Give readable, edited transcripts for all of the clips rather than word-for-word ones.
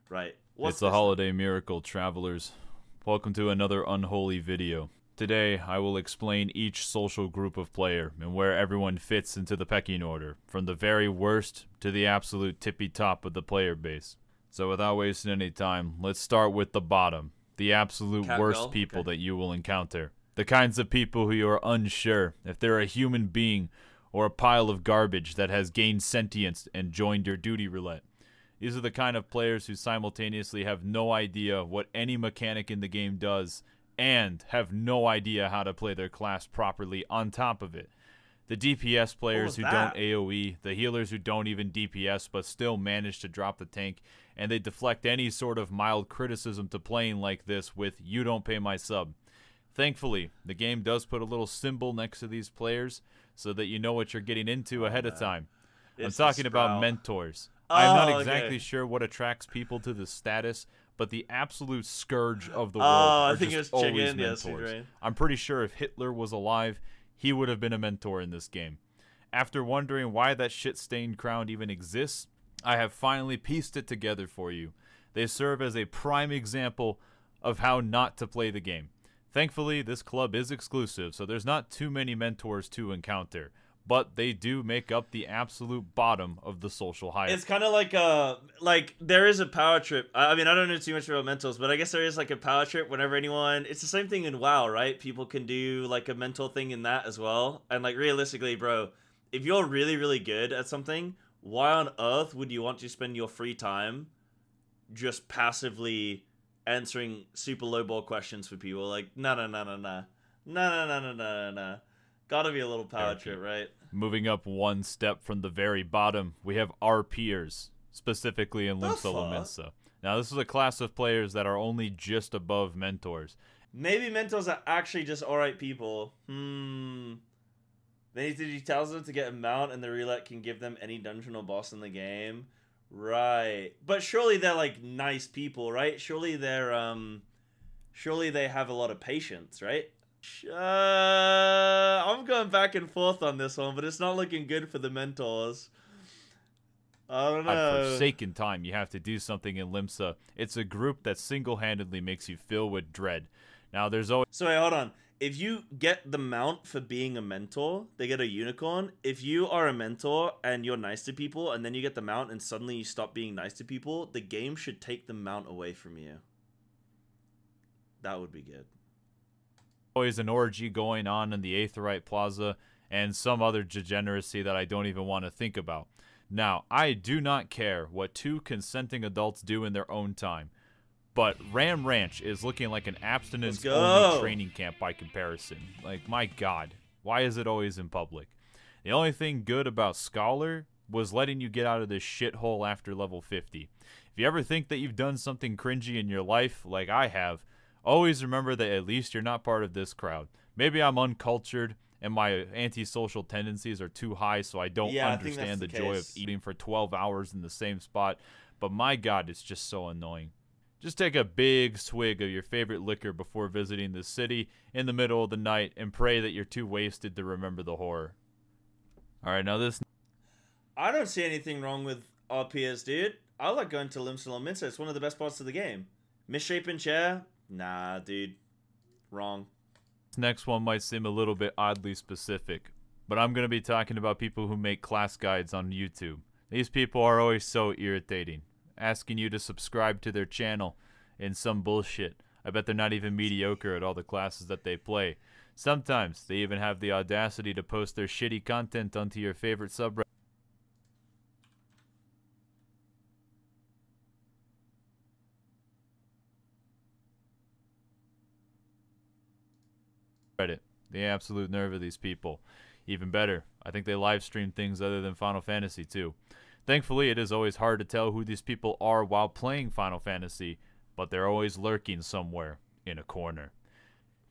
Right. It's a holiday miracle, travelers. Welcome to another unholy video. Today, I will explain each social group of player and where everyone fits into the pecking order, from the very worst to the absolute tippy top of the player base. So without wasting any time, let's start with the bottom, the absolute worst people that you will encounter. The kinds of people who you are unsure if they're a human being or a pile of garbage that has gained sentience and joined your duty roulette. These are the kind of players who simultaneously have no idea what any mechanic in the game does and have no idea how to play their class properly on top of it. The DPS players who don't AoE, the healers who don't even DPS but still manage to drop the tank, and they deflect any sort of mild criticism to playing like this with "you don't pay my sub." Thankfully, the game does put a little symbol next to these players so that you know what you're getting into ahead of time. I'm talking about mentors. I'm not exactly sure what attracts people to this status, but the absolute scourge of the world are just always mentors. I'm pretty sure if Hitler was alive, he would have been a mentor in this game. After wondering why that shit-stained crown even exists, I have finally pieced it together for you. They serve as a prime example of how not to play the game. Thankfully, this club is exclusive, so there's not too many mentors to encounter. But they do make up the absolute bottom of the social hierarchy. It's kind of like there is a power trip. I mean, I don't know too much about mentors, but I guess there is like a power trip whenever anyone. It's the same thing in WoW, right? People can do like a mentor thing in that as well. And like realistically, bro, if you're really, really good at something, why on earth would you want to spend your free time just passively answering super low ball questions for people? Like, no. Gotta be a little power trip, right? Moving up one step from the very bottom, we have our peers, specifically in Limsa. Now, this is a class of players that are only just above mentors. Maybe mentors are actually just alright people. They need to do them to get a mount, and the roulette can give them any dungeon or boss in the game. Right. But surely they're, like, nice people, right? Surely they're, surely they have a lot of patience, right? I'm going back and forth on this one, but it's not looking good for the mentors. I don't know. I've forsaken time. You have to do something in Limsa. It's a group that single-handedly makes you fill with dread. Now, there's always... So, wait, hold on. If you get the mount for being a mentor, they get a unicorn. If you are a mentor and you're nice to people, and then you get the mount and suddenly you stop being nice to people, the game should take the mount away from you. That would be good. Always an orgy going on in the Aetheryte Plaza and some other degeneracy that I don't even want to think about. Now, I do not care what two consenting adults do in their own time, but Ram Ranch is looking like an abstinence-only training camp by comparison. Like, my God, why is it always in public? The only thing good about Scholar was letting you get out of this shithole after level 50. If you ever think that you've done something cringy in your life, like I have, always remember that at least you're not part of this crowd. Maybe I'm uncultured and my antisocial tendencies are too high, so I don't understand the joy of eating for 12 hours in the same spot, but my God, it's just so annoying. Just take a big swig of your favorite liquor before visiting the city in the middle of the night and pray that you're too wasted to remember the horror. Alright, now this... I don't see anything wrong with RPS, dude. I like going to Limsa. It's one of the best parts of the game. Misshapen Chair? Nah, dude. Wrong. This next one might seem a little bit oddly specific, but I'm going to be talking about people who make class guides on YouTube. These people are always so irritating, asking you to subscribe to their channel in some bullshit. I bet they're not even mediocre at all the classes that they play. Sometimes they even have the audacity to post their shitty content onto your favorite subreddit. The absolute nerve of these people. Even better, I think they live stream things other than Final Fantasy too. Thankfully, it is always hard to tell who these people are while playing Final Fantasy, but they're always lurking somewhere in a corner.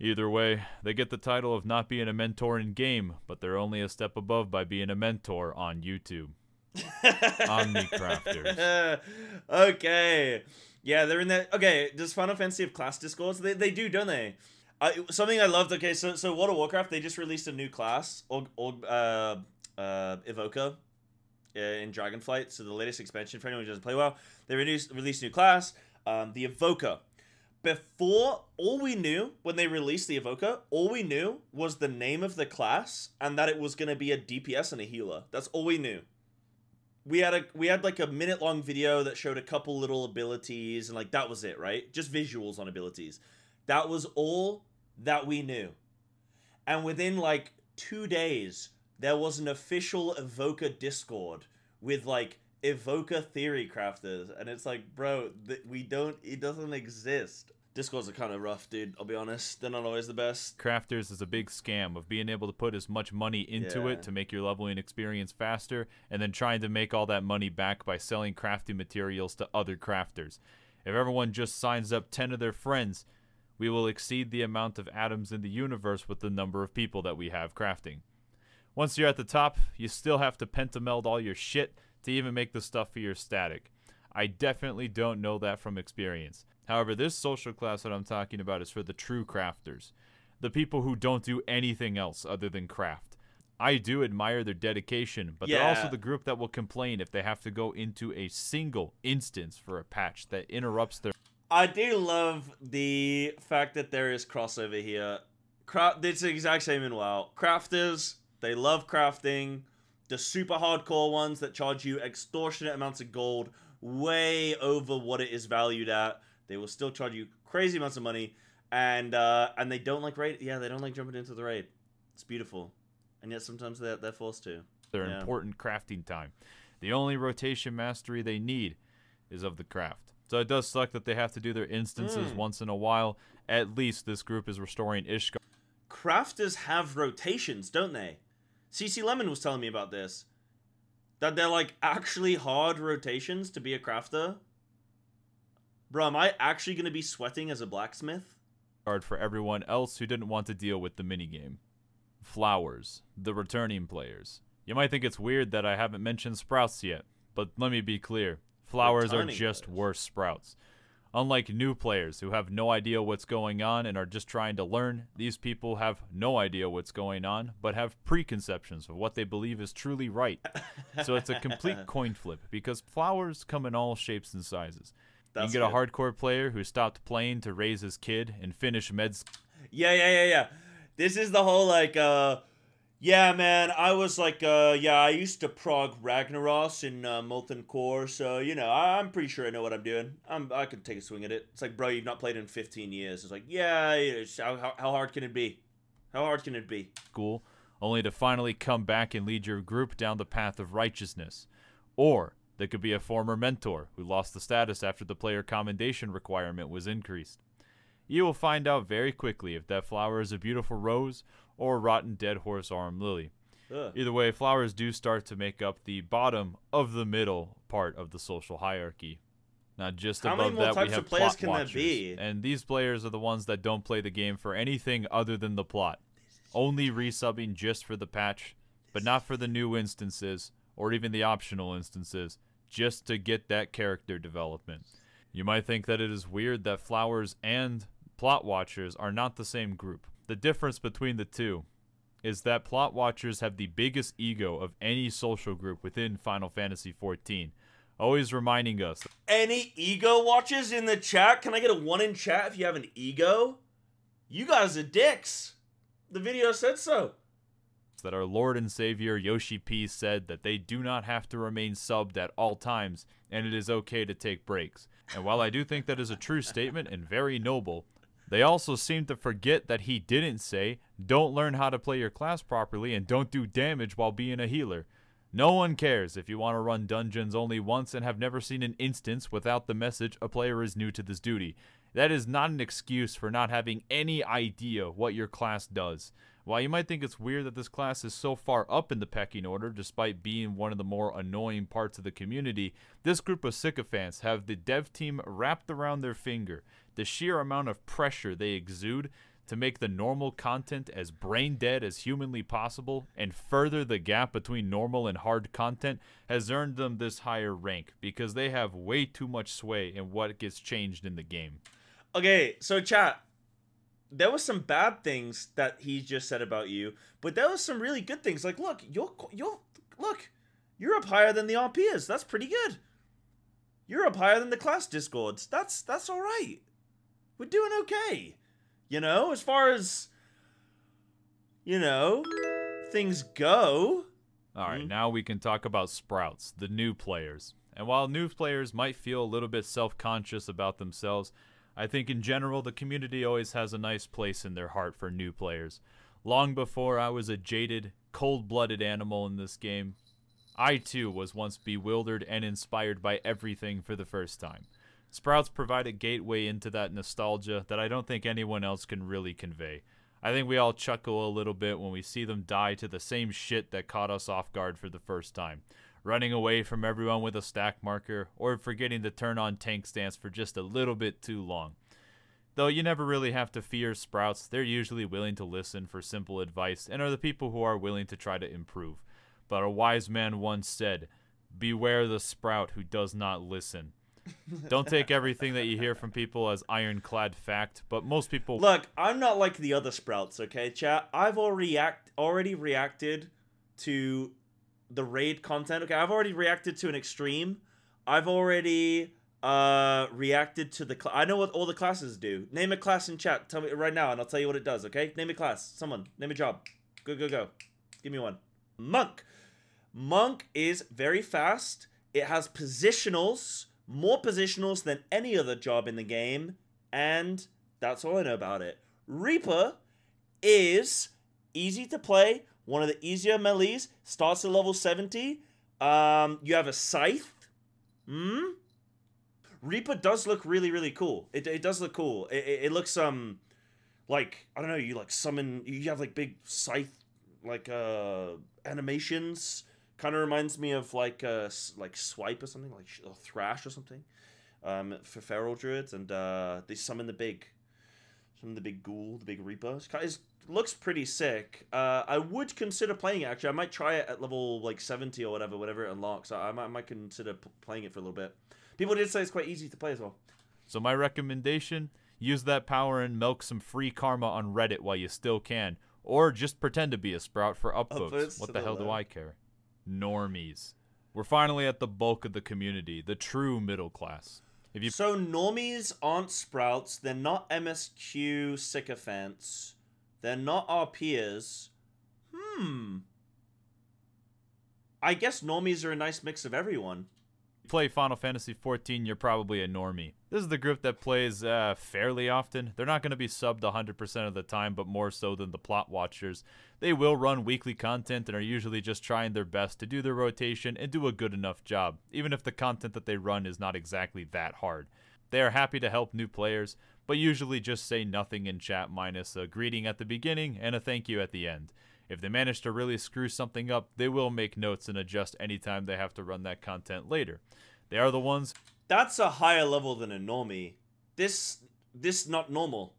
Either way, they get the title of not being a mentor in game, but they're only a step above by being a mentor on YouTube. Omnicrafters. Okay. Yeah, they're in that. Okay, does Final Fantasy have class discords? They do, don't they? Something I loved. Okay, so World of Warcraft, they just released a new class, Evoker. in Dragonflight. So the latest expansion, for anyone who doesn't play WoW, they released a new class, the Evoker. Before, all we knew when they released the Evoker, all we knew was the name of the class and that it was going to be a DPS and a healer. That's all we knew. We had like a minute-long video that showed a couple little abilities and like that was it, right? Just visuals on abilities. That was all that we knew. And within like 2 days, there was an official Evoker Discord with like Evoker theory crafters, and it's like, bro, it doesn't exist. Discords are kind of rough, dude, I'll be honest. They're not always the best. Crafters is a big scam of being able to put as much money into it to make your leveling experience faster, and then trying to make all that money back by selling crafting materials to other crafters. If everyone just signs up 10 of their friends, we will exceed the amount of atoms in the universe with the number of people that we have crafting. Once you're at the top, you still have to pentameld all your shit to even make the stuff for your static. I definitely don't know that from experience. However, this social class that I'm talking about is for the true crafters. The people who don't do anything else other than craft. I do admire their dedication, but they're also the group that will complain if they have to go into a single instance for a patch that interrupts their... I do love the fact that there is crossover here. It's the exact same in WoW. Crafters, they love crafting. The super hardcore ones that charge you extortionate amounts of gold, way over what it is valued at. They will still charge you crazy amounts of money, and they don't like raid. Yeah, they don't like jumping into the raid. It's beautiful, and yet sometimes they're forced to. Their important crafting time. The only rotation mastery they need is of the craft. So it does suck that they have to do their instances once in a while. At least this group is restoring Ishgard. Crafters have rotations, don't they? CC Lemon was telling me about this. That they're like actually hard rotations to be a crafter. Bro, am I actually going to be sweating as a blacksmith? For everyone else who didn't want to deal with the minigame. Flowers, the returning players. You might think it's weird that I haven't mentioned sprouts yet, but let me be clear. Flowers are just worse sprouts. Unlike new players who have no idea what's going on and are just trying to learn, these people have no idea what's going on, but have preconceptions of what they believe is truly right. So it's a complete coin flip, because flowers come in all shapes and sizes. You can get a hardcore player who stopped playing to raise his kid and finish meds. Yeah. This is the whole like, yeah, man, I was like, I used to prog Ragnaros in Molten Core, so, you know, I'm pretty sure I know what I'm doing. I can take a swing at it. It's like, bro, you've not played in 15 years. It's like, yeah, how hard can it be? How hard can it be? School, only to finally come back and lead your group down the path of righteousness. Or there could be a former mentor who lost the status after the player commendation requirement was increased. You will find out very quickly if that flower is a beautiful rose or a rotten dead horse arm lily. Either way, flowers do start to make up the bottom of the middle part of the social hierarchy. Now, just above that, we have plot watchers, and these players are the ones that don't play the game for anything other than the plot. Only resubbing just for the patch, but not for the new instances or even the optional instances, just to get that character development. You might think that it is weird that flowers and plot watchers are not the same group. The difference between the two is that plot watchers have the biggest ego of any social group within Final Fantasy XIV, always reminding us. Any ego watchers in the chat? Can I get a 1 in chat if you have an ego? You guys are dicks. The video said so. That our Lord and Savior Yoshi P said that they do not have to remain subbed at all times, and it is okay to take breaks. And while I do think that is a true statement and very noble, they also seem to forget that he didn't say, don't learn how to play your class properly and don't do damage while being a healer. No one cares if you want to run dungeons only once and have never seen an instance without the message, a player is new to this duty. That is not an excuse for not having any idea what your class does. While you might think it's weird that this class is so far up in the pecking order despite being one of the more annoying parts of the community, this group of sycophants have the dev team wrapped around their finger. The sheer amount of pressure they exude to make the normal content as brain dead as humanly possible and further the gap between normal and hard content has earned them this higher rank because they have way too much sway in what gets changed in the game. Okay, so chat, there was some bad things that he just said about you, but there was some really good things. Like, look, You're up higher than the RPers. That's pretty good. You're up higher than the class discords. That's all right. We're doing okay. You know, as far as, you know, things go. Alright, now we can talk about Sprouts, the new players. And while new players might feel a little bit self-conscious about themselves, I think in general the community always has a nice place in their heart for new players. Long before I was a jaded, cold-blooded animal in this game, I too was once bewildered and inspired by everything for the first time. Sprouts provide a gateway into that nostalgia that I don't think anyone else can really convey. I think we all chuckle a little bit when we see them die to the same shit that caught us off guard for the first time. Running away from everyone with a stack marker, or forgetting to turn on tank stance for just a little bit too long. Though you never really have to fear Sprouts, they're usually willing to listen for simple advice and are the people who are willing to try to improve. But a wise man once said, "Beware the Sprout who does not listen." Don't take everything that you hear from people as ironclad fact, but most people... Look, I'm not like the other Sprouts, okay, chat? I've already reacted to the raid content. Okay, I've already reacted to an extreme. I've already reacted to the... I know what all the classes do. Name a class in chat. Tell me right now, and I'll tell you what it does, okay? Name a class. Someone. Name a job. Go, go, go. Give me one. Monk. Monk is very fast. It has positionals. More positionals than any other job in the game, and that's all I know about it. Reaper is easy to play, one of the easier melees, starts at level 70. You have a scythe. Reaper does look really, really cool. It does look cool. It looks, like, I don't know, you, like, summon, you have, like, big scythe, like, animations. Kind of reminds me of like Swipe or something, like Thrash or something, for feral druids, and they summon the big ghoul, the big reaper. It looks pretty sick. I would consider playing it actually. I might try it at level like 70 or whatever it unlocks. I might consider playing it for a little bit. People did say it's quite easy to play as well. So my recommendation: use that power and milk some free karma on Reddit while you still can, or just pretend to be a Sprout for upvotes. What the hell do I care? Normies. We're finally at the bulk of the community, the true middle class. So normies aren't Sprouts, they're not MSQ sycophants, they're not our peers. I guess normies are a nice mix of everyone. Play Final Fantasy XIV, you're probably a normie. This is the group that plays fairly often. They're not going to be subbed 100% of the time, but more so than the plot watchers. They will run weekly content and are usually just trying their best to do their rotation and do a good enough job, even if the content that they run is not exactly that hard. They are happy to help new players, but usually just say nothing in chat minus a greeting at the beginning and a thank you at the end. If they manage to really screw something up, they will make notes and adjust anytime they have to run that content later. They are the ones... That's a higher level than a normie. This not normal.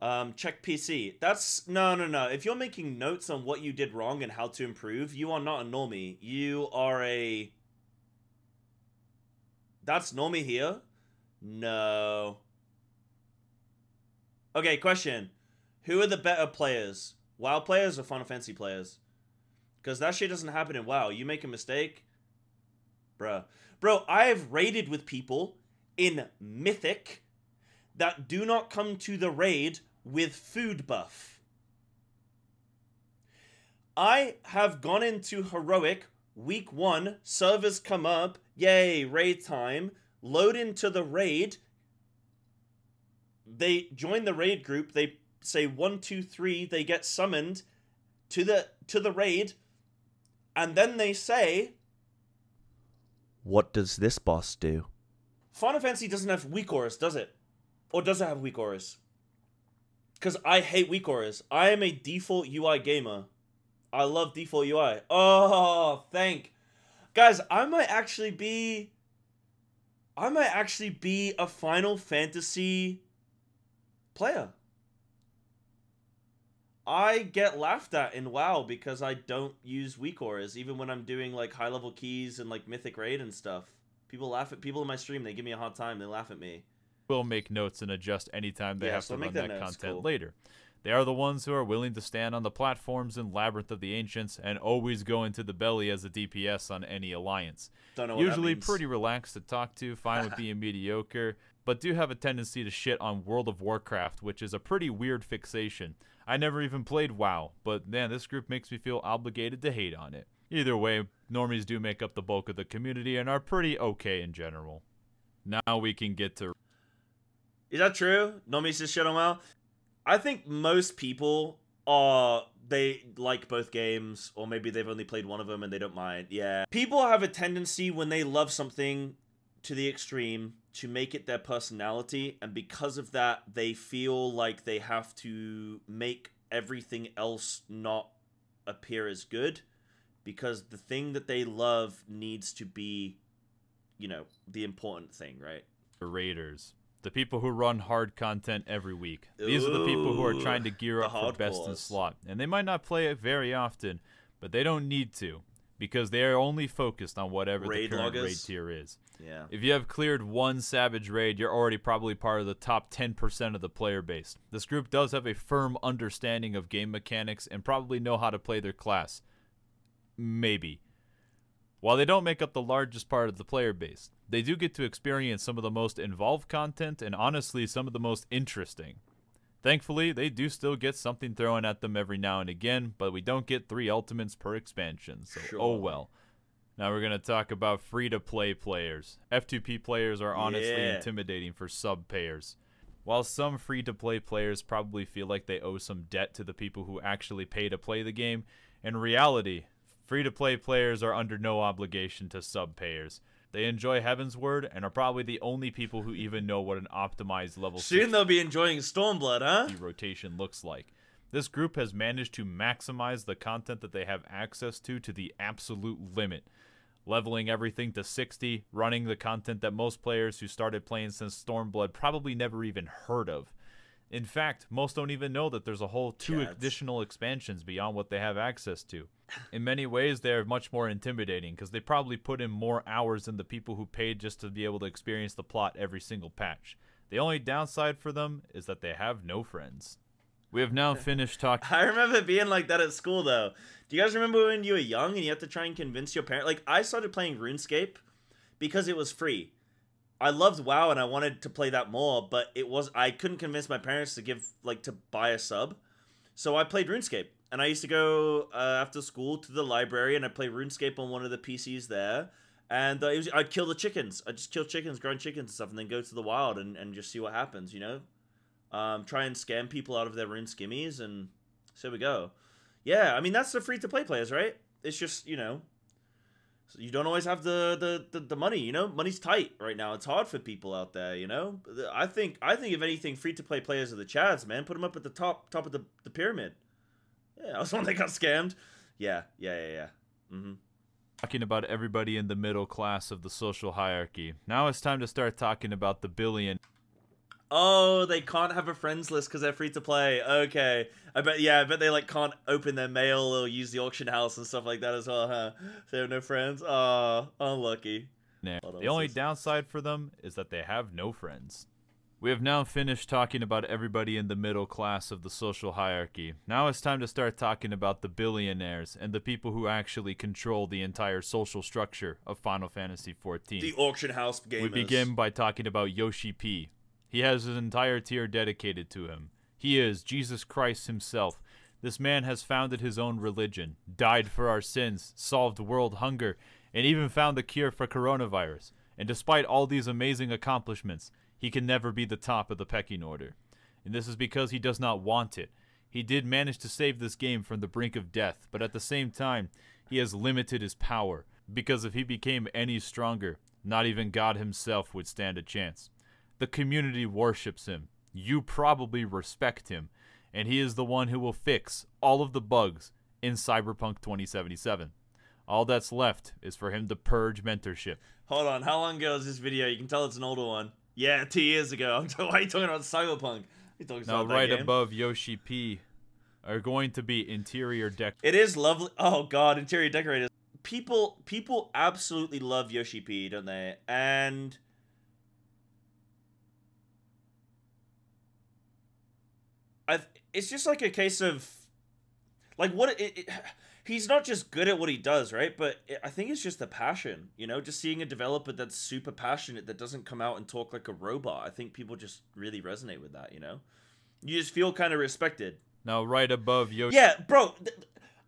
Check PC. That's... No. If you're making notes on what you did wrong and how to improve, you are not a normie. You are a... That's normie here? No. Okay, question. Who are the better players? WoW players or Final Fantasy players? Because that shit doesn't happen in WoW. You make a mistake, bruh. Bro, I have raided with people in Mythic that do not come to the raid with food buff. I have gone into Heroic, week 1, servers come up, yay, raid time, load into the raid, they join the raid group, they say 1, 2, 3, they get summoned to the raid, and then they say, what does this boss do? Final Fantasy doesn't have weak auras, does it? Or does it have weak auras? Because I hate weak auras. I am a default UI gamer. I love default UI. Oh, thank. Guys, I might actually be a Final Fantasy player. I get laughed at in WoW because I don't use weak auras, even when I'm doing like high level keys and like Mythic Raid and stuff. People laugh at people in my stream. They give me a hard time. They laugh at me. Will make notes and adjust anytime they have to run that content later. They are the ones who are willing to stand on the platforms in Labyrinth of the Ancients and always go into the belly as a DPS on any alliance. Don't know what Usually that means. pretty relaxed to talk to, fine with being mediocre, but do have a tendency to shit on World of Warcraft, which is a pretty weird fixation. I never even played WoW, but man, this group makes me feel obligated to hate on it. Either way, normies do make up the bulk of the community and are pretty okay in general. Now we can get to... Is that true? Normies just shit on WoW? I think most people they like both games, or maybe they've only played one of them and they don't mind. Yeah. People have a tendency when they love something to the extreme to make it their personality, and because of that, they feel like they have to make everything else not appear as good, because the thing that they love needs to be, you know, the important thing, right? Raiders. The people who run hard content every week. These are the people who are trying to gear up for best in slot. And they might not play it very often, but they don't need to, because they are only focused on whatever the current raid tier is. Yeah. If you have cleared one Savage raid, you're already probably part of the top 10% of the player base. This group does have a firm understanding of game mechanics and probably know how to play their class. Maybe. While they don't make up the largest part of the player base, they do get to experience some of the most involved content and honestly some of the most interesting. Thankfully, they do still get something thrown at them every now and again, but we don't get 3 ultimates per expansion, so sure. Oh well. Now we're going to talk about free-to-play players. F2P players are honestly intimidating for sub-payers. While some free-to-play players probably feel like they owe some debt to the people who actually pay to play the game, in reality, free-to-play players are under no obligation to sub-payers. They enjoy Heavensward and are probably the only people who even know what an optimized level soon they'll be enjoying Stormblood, huh? Rotation looks like. This group has managed to maximize the content that they have access to the absolute limit. Leveling everything to 60, running the content that most players who started playing since Stormblood probably never even heard of. In fact, most don't even know that there's a whole 2 additional expansions beyond what they have access to. In many ways, they're much more intimidating because they probably put in more hours than the people who paid just to be able to experience the plot every single patch. The only downside for them is that they have no friends. We have now finished talking... I remember it being like that at school, though. Do you guys remember when you were young and you had to try and convince your parents? Like, I started playing RuneScape because it was free. I loved WoW and I wanted to play that more, but I couldn't convince my parents to buy a sub. So I played RuneScape. And I used to go after school to the library and I'd play RuneScape on one of the PCs there. And I'd kill the chickens. I'd just kill chickens, grind chickens and stuff, and then go to the wild and just see what happens, you know? Try and scam people out of their rune skimmies, and so we go. Yeah, I mean, that's the free-to-play players, right? It's just, you know, you don't always have the money, you know? Money's tight right now. It's hard for people out there, you know? I think if anything, free-to-play players are the Chads, man. Put them up at the top of the pyramid. Yeah, I was the one that got scammed. Yeah. Mm-hmm. Talking about everybody in the middle class of the social hierarchy. Now it's time to start talking about the billion. Oh, they can't have a friends list because they're free to play. Okay. I bet they like can't open their mail or use the auction house and stuff like that as well, huh? They have no friends. Oh, unlucky. The only downside for them is that they have no friends. We have now finished talking about everybody in the middle class of the social hierarchy. Now it's time to start talking about the billionaires and the people who actually control the entire social structure of Final Fantasy XIV. The auction house gamers. We begin by talking about Yoshi P. He has his entire tier dedicated to him. He is Jesus Christ himself. This man has founded his own religion, died for our sins, solved world hunger, and even found the cure for coronavirus. And despite all these amazing accomplishments, he can never be the top of the pecking order. And this is because he does not want it. He did manage to save this game from the brink of death, but at the same time, he has limited his power, because if he became any stronger, not even God himself would stand a chance. The community worships him. You probably respect him, and he is the one who will fix all of the bugs in Cyberpunk 2077. All that's left is for him to purge mentorship. Hold on, how long ago is this video? You can tell it's an older one. Yeah, 2 years ago. Why are you talking about Cyberpunk? Now, right above Yoshi P are going to be interior deck. It is lovely. Oh god, interior decorators. People absolutely love Yoshi P, don't they? And it's just like a case of like he's not just good at what he does, right? But I think it's just the passion, you know, just seeing a developer that's super passionate that doesn't come out and talk like a robot. I think people just really resonate with that, you know? You just feel kind of respected. Now, right above Yoshi. Yeah, bro.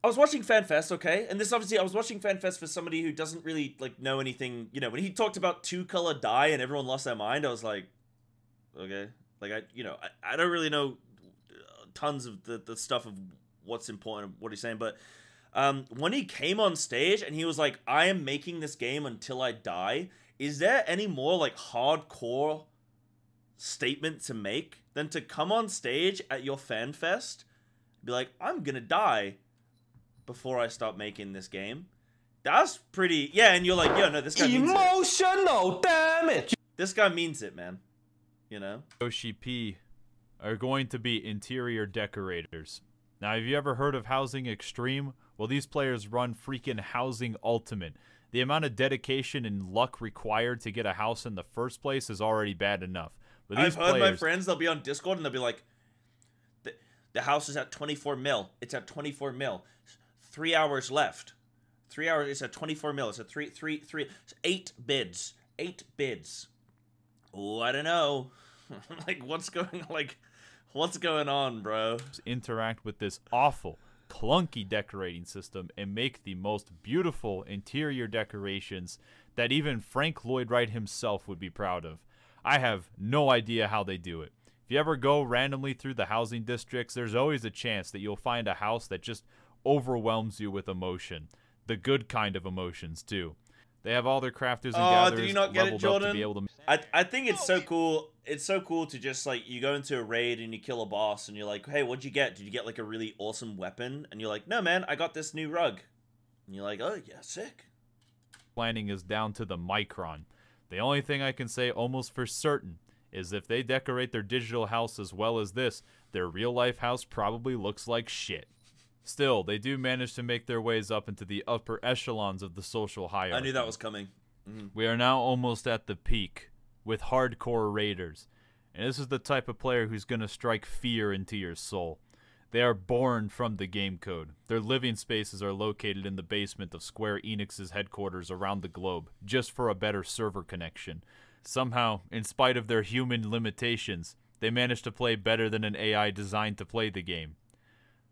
I was watching FanFest, okay? And this obviously, I was watching FanFest for somebody who doesn't really, like, know anything. You know, when he talked about two-color dye and everyone lost their mind, I was like, okay. Like, I don't really know tons of the stuff of what's important, what he's saying, but when he came on stage and he was like, I am making this game until I die, is there any more, like, hardcore statement to make than to come on stage at your FanFest, be like, I'm gonna die before I start making this game? That's pretty, yeah, and you're like, yo, no, this guy means it. Emotional damage! This guy means it, man. You know? Yoshi P are going to be interior decorators. Now, have you ever heard of Housing Extreme? Well, these players run freaking Housing Ultimate. The amount of dedication and luck required to get a house in the first place is already bad enough. But these I've heard my friends, they'll be on Discord and they'll be like, the house is at 24 mil. It's at 24 mil. 3 hours left. 3 hours, it's at 24 mil. It's at 8 bids. 8 bids. Oh, I don't know. Like, what's going on, bro? Interact with this awful, clunky decorating system and make the most beautiful interior decorations that even Frank Lloyd Wright himself would be proud of. I have no idea how they do it. If you ever go randomly through the housing districts, there's always a chance that you'll find a house that just overwhelms you with emotion. The good kind of emotions, too. They have all their crafters and gatherers did you not get it, leveled up to Jordan? be able to... I think it's so cool. It's so cool to just, like, you go into a raid and you kill a boss and you're like, hey, what'd you get? Did you get, like, a really awesome weapon? And you're like, no, man, I got this new rug. And you're like, oh, yeah, sick. Planning is down to the micron. The only thing I can say almost for certain is if they decorate their digital house as well as this, their real-life house probably looks like shit. Still, they do manage to make their ways up into the upper echelons of the social hierarchy. I knew that was coming. We are now almost at the peak with hardcore raiders, and this is the type of player who's going to strike fear into your soul. They are born from the game code. Their living spaces are located in the basement of Square Enix's headquarters around the globe, just for a better server connection. Somehow, in spite of their human limitations, they manage to play better than an AI designed to play the game.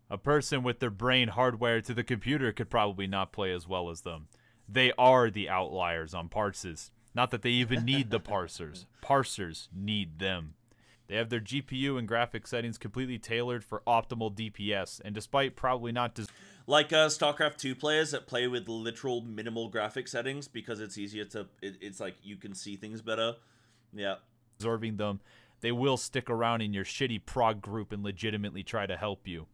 A person with their brain hardwired to the computer could probably not play as well as them. They are the outliers on parsers. Not that they even need the parsers. Parsers need them. They have their GPU and graphics settings completely tailored for optimal DPS, and despite probably not like StarCraft 2 players that play with literal minimal graphic settings because it's easier to, it's like you can see things better. Yeah. Absorbing them, they will stick around in your shitty prog group and legitimately try to help you.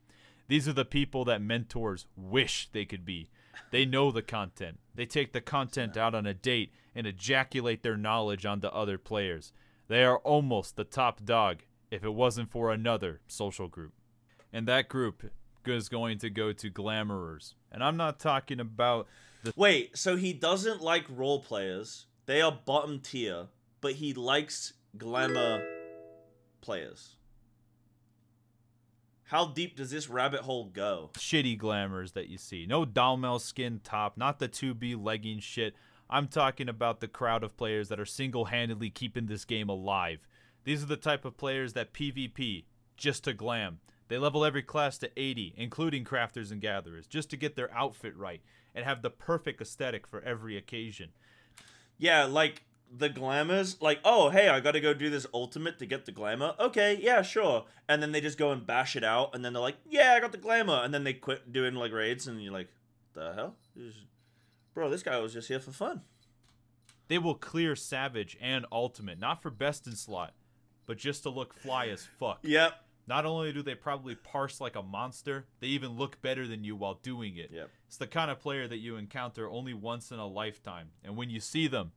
These are the people that mentors wish they could be. They know the content. They take the content out on a date and ejaculate their knowledge onto other players. They are almost the top dog if it wasn't for another social group. And that group is going to go to glamourers. And I'm not talking about the... Wait, so he doesn't like role players. They are bottom tier, but he likes glamour players. How deep does this rabbit hole go? Shitty glamours that you see. No Dalmel skin top, not the 2B legging shit. I'm talking about the crowd of players that are single-handedly keeping this game alive. These are the type of players that PvP, just to glam. They level every class to 80, including crafters and gatherers, just to get their outfit right and have the perfect aesthetic for every occasion. Yeah, like the glamours, like, oh, hey, I gotta go do this ultimate to get the glamour. Okay, yeah, sure. And then they just go and bash it out, and then they're like, yeah, I got the glamour. And then they quit doing, like, raids, and you're like, the hell? Bro, this guy was just here for fun. They will clear Savage and Ultimate, not for best in slot, but just to look fly as fuck. Yep. Not only do they probably parse like a monster, they even look better than you while doing it. Yep. It's the kind of player that you encounter only once in a lifetime, and when you see them,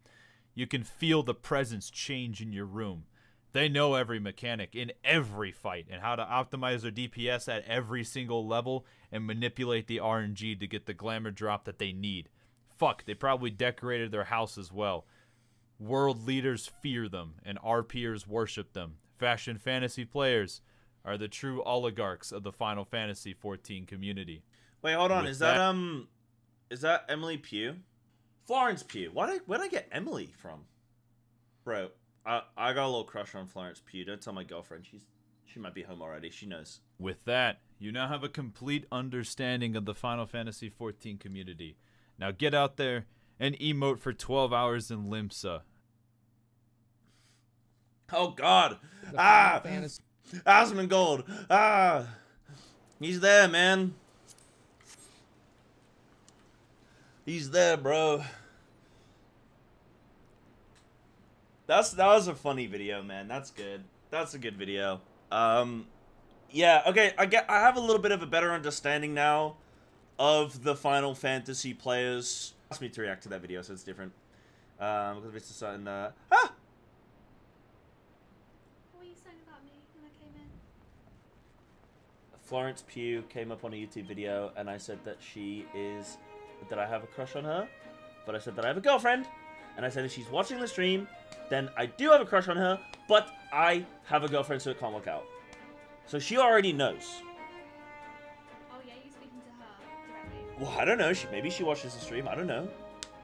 you can feel the presence change in your room. They know every mechanic in every fight and how to optimize their DPS at every single level and manipulate the RNG to get the glamour drop that they need. Fuck, they probably decorated their house as well. World leaders fear them, and our peers worship them. Fashion fantasy players, are the true oligarchs of the Final Fantasy XIV community. Wait, hold on. With Is that Emily Pugh? Florence Pugh. Where'd I get Emily from? Bro, I got a little crush on Florence Pugh. Don't tell my girlfriend. She might be home already. She knows. With that, you now have a complete understanding of the Final Fantasy XIV community. Now get out there and emote for 12 hours in Limsa. Oh God! Asmongold! He's there, man. He's there, bro. That was a funny video, man. That's good. That's a good video. Yeah. Okay. I have a little bit of a better understanding now of the Final Fantasy players. Asked me to react to that video, so it's different. Because it's just something. What were you saying about me when I came in? Florence Pugh came up on a YouTube video, and I said that that I have a crush on her, but I said that I have a girlfriend, and I said if she's watching the stream, then I do have a crush on her, but I have a girlfriend, so it can't work out. So she already knows. Oh yeah, you speaking to her directly? Well, I don't know. Maybe she watches the stream. I don't know.